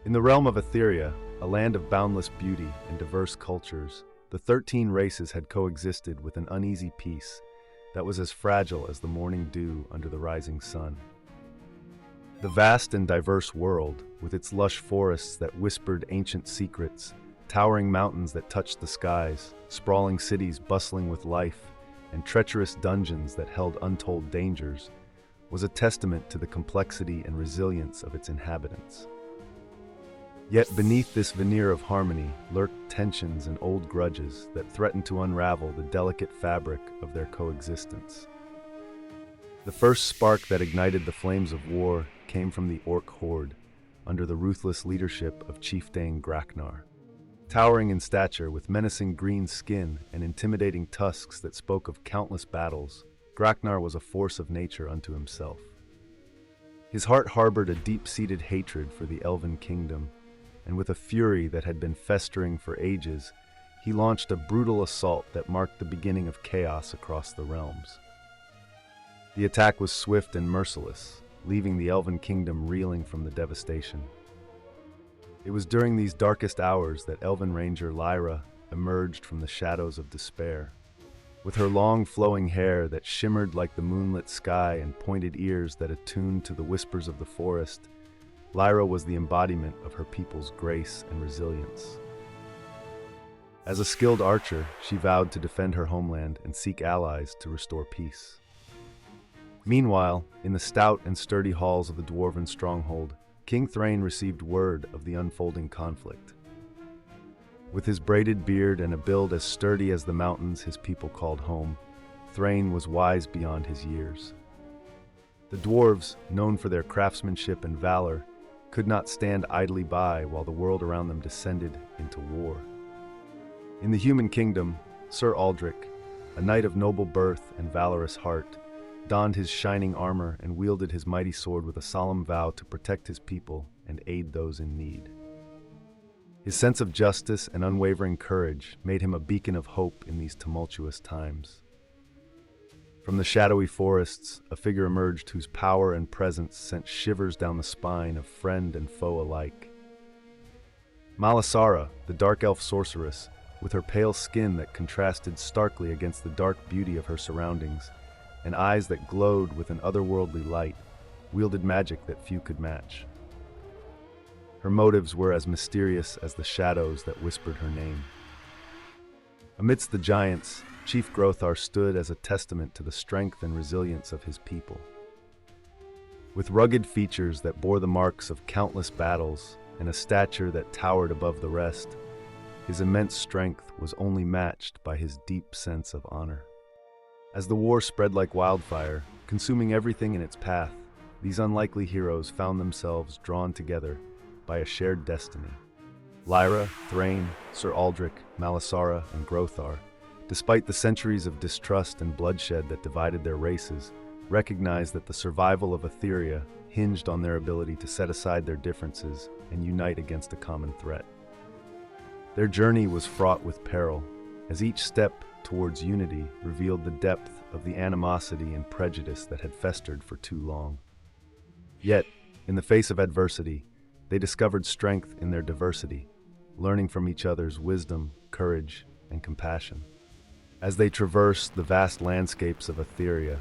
In the realm of Aetheria, a land of boundless beauty and diverse cultures, the 13 races had coexisted with an uneasy peace that was as fragile as the morning dew under the rising sun. The vast and diverse world, with its lush forests that whispered ancient secrets, towering mountains that touched the skies, sprawling cities bustling with life, and treacherous dungeons that held untold dangers, was a testament to the complexity and resilience of its inhabitants. Yet beneath this veneer of harmony lurked tensions and old grudges that threatened to unravel the delicate fabric of their coexistence. The first spark that ignited the flames of war came from the Orc horde, under the ruthless leadership of Chieftain Graknar. Towering in stature with menacing green skin and intimidating tusks that spoke of countless battles, Graknar was a force of nature unto himself. His heart harbored a deep-seated hatred for the Elven Kingdom, and with a fury that had been festering for ages, he launched a brutal assault that marked the beginning of chaos across the realms. The attack was swift and merciless, leaving the Elven Kingdom reeling from the devastation. It was during these darkest hours that Elven Ranger Lyra emerged from the shadows of despair. With her long flowing hair that shimmered like the moonlit sky and pointed ears that attuned to the whispers of the forest, Lyra was the embodiment of her people's grace and resilience. As a skilled archer, she vowed to defend her homeland and seek allies to restore peace. Meanwhile, in the stout and sturdy halls of the dwarven stronghold, King Thrain received word of the unfolding conflict. With his braided beard and a build as sturdy as the mountains his people called home, Thrain was wise beyond his years. The dwarves, known for their craftsmanship and valor, could not stand idly by while the world around them descended into war. In the human kingdom, Sir Aldrich, a knight of noble birth and valorous heart, donned his shining armor and wielded his mighty sword with a solemn vow to protect his people and aid those in need. His sense of justice and unwavering courage made him a beacon of hope in these tumultuous times. From the shadowy forests, a figure emerged whose power and presence sent shivers down the spine of friend and foe alike. Malasara, the dark elf sorceress, with her pale skin that contrasted starkly against the dark beauty of her surroundings, and eyes that glowed with an otherworldly light, wielded magic that few could match. Her motives were as mysterious as the shadows that whispered her name. Amidst the giants, Chief Grothar stood as a testament to the strength and resilience of his people. With rugged features that bore the marks of countless battles and a stature that towered above the rest, his immense strength was only matched by his deep sense of honor. As the war spread like wildfire, consuming everything in its path, these unlikely heroes found themselves drawn together by a shared destiny. Lyra, Thrain, Sir Aldrich, Malasara, and Grothar, despite the centuries of distrust and bloodshed that divided their races, recognized that the survival of Aetheria hinged on their ability to set aside their differences and unite against a common threat. Their journey was fraught with peril, as each step towards unity revealed the depth of the animosity and prejudice that had festered for too long. Yet, in the face of adversity, they discovered strength in their diversity, learning from each other's wisdom, courage, and compassion. As they traversed the vast landscapes of Aetheria,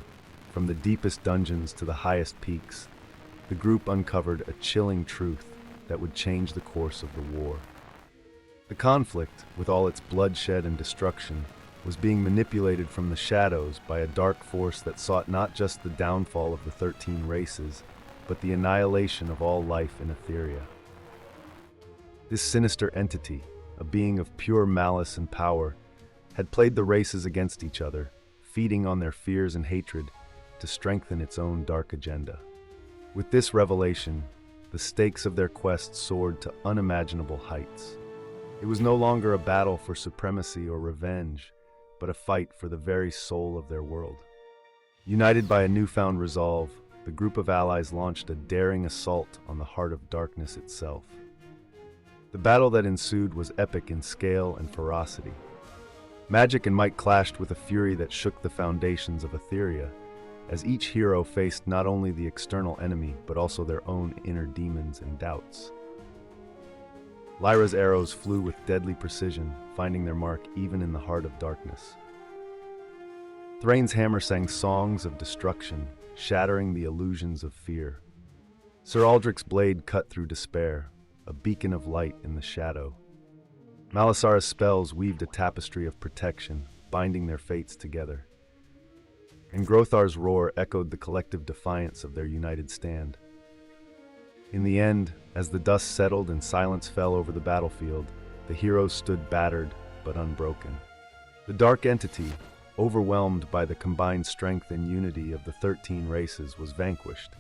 from the deepest dungeons to the highest peaks, the group uncovered a chilling truth that would change the course of the war. The conflict, with all its bloodshed and destruction, was being manipulated from the shadows by a dark force that sought not just the downfall of the 13 races, but the annihilation of all life in Aetheria. This sinister entity, a being of pure malice and power, had played the races against each other, feeding on their fears and hatred to strengthen its own dark agenda. With this revelation, the stakes of their quest soared to unimaginable heights. It was no longer a battle for supremacy or revenge, but a fight for the very soul of their world. United by a newfound resolve, the group of allies launched a daring assault on the heart of darkness itself. The battle that ensued was epic in scale and ferocity. Magic and might clashed with a fury that shook the foundations of Aetheria, as each hero faced not only the external enemy, but also their own inner demons and doubts. Lyra's arrows flew with deadly precision, finding their mark even in the heart of darkness. Thrain's hammer sang songs of destruction, shattering the illusions of fear. Sir Aldrich's blade cut through despair, a beacon of light in the shadow. Malasara's spells weaved a tapestry of protection, binding their fates together. And Grothar's roar echoed the collective defiance of their united stand. In the end, as the dust settled and silence fell over the battlefield, the heroes stood battered but unbroken. The dark entity, overwhelmed by the combined strength and unity of the 13 races, was vanquished,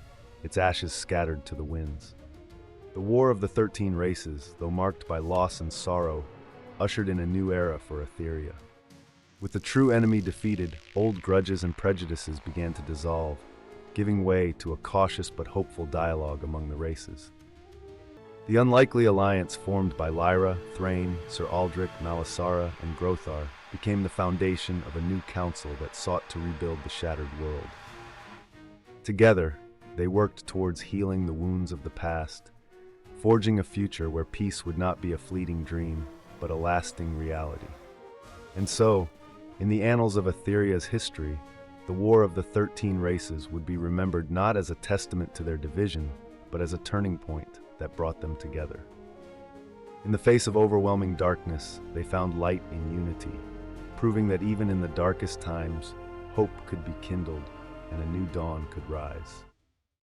its ashes scattered to the winds. The War of the 13 Races, though marked by loss and sorrow, ushered in a new era for Aetheria. With the true enemy defeated, old grudges and prejudices began to dissolve, giving way to a cautious but hopeful dialogue among the races. The unlikely alliance formed by Lyra, Thrain, Sir Aldrich, Malasara, and Grothar became the foundation of a new council that sought to rebuild the shattered world. Together, they worked towards healing the wounds of the past, forging a future where peace would not be a fleeting dream, but a lasting reality. And so, in the annals of Aetheria's history, the War of the 13 Races would be remembered not as a testament to their division, but as a turning point that brought them together. In the face of overwhelming darkness, they found light in unity, proving that even in the darkest times, hope could be kindled and a new dawn could rise.